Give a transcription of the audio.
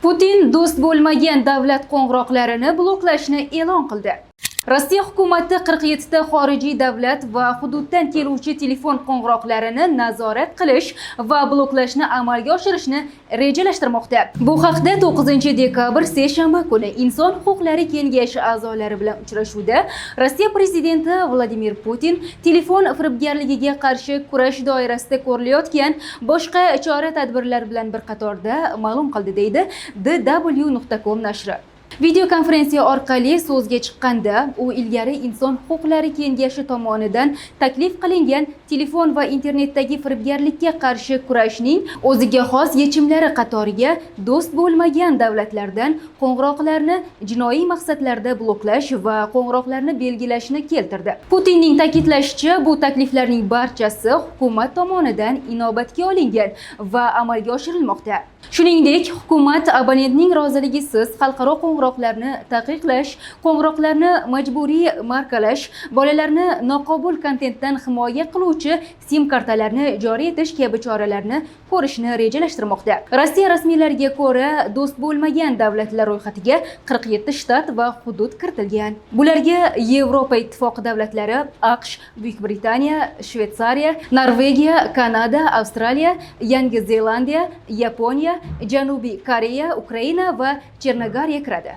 Putin do'st bo'lmagan davlat qo'ng'iroqlarini bloklashni e'lon qildi. Rossiya hukumati 47 ta xorijiy davlat va hududdan keluvchi telefon qo'ng'iroqlarini nazorat qilish va bloklashni amalga oshirishni rejalashtirmoqda. Bu haqda 9-dekabr seshanba kuni Inson huquqlari kengashi a'zolari bilan uchrashuvda Rossiya prezidenti Vladimir Putin telefon firibgarligiga qarshi kurash doirasida ko'rilayotgan boshqa chora-tadbirlar bilan bir qatorda ma'lum qildi, deydi DW.com nashri. Videokonferensiya orqali so'zga chiqqanda u ilgari Inson huquqlari kengashi tomonidan taklif qilingan telefon va internetdagi firibgarlikka qarshi kurashning o'ziga xos yechimlari qatoriga do'st bo'lmagan davlatlardan qo'ng'iroqlarni jinoiy maqsadlarda bloklash va qo'ng'iroqlarni belgilashni keltirdi. Putinning ta'kidlashicha, bu takliflarning barchasi hukumat tomonidan inobatga olingan va amalga oshirilmoqda. Shuningdek, hukumat abonentning roziligisiz xalqaro qo'ng'iroqlarni taqiqlash, qo'ng'iroqlarni majburiy markalash, bolalarni noqobil kontentdan himoya qiluvchi SIM kartalarni joriy etish kabi choralarni ko'rishni rejalashtirmoqda. Rossiya rasmiylariga ko'ra, do'st bo'lmagan davlatlar ro'yxatiga 47 shtat va hudud kiritilgan. Bularga Yevropa ittifoqi davlatlari, AQSh, Buyuk Britaniya, Shveysariya, Norvegiya, Kanada, Avstraliya, Yangi Zelandiya, Yaponiya, Janubiy Koreya, Ukraina va Chernogoriya kiradi.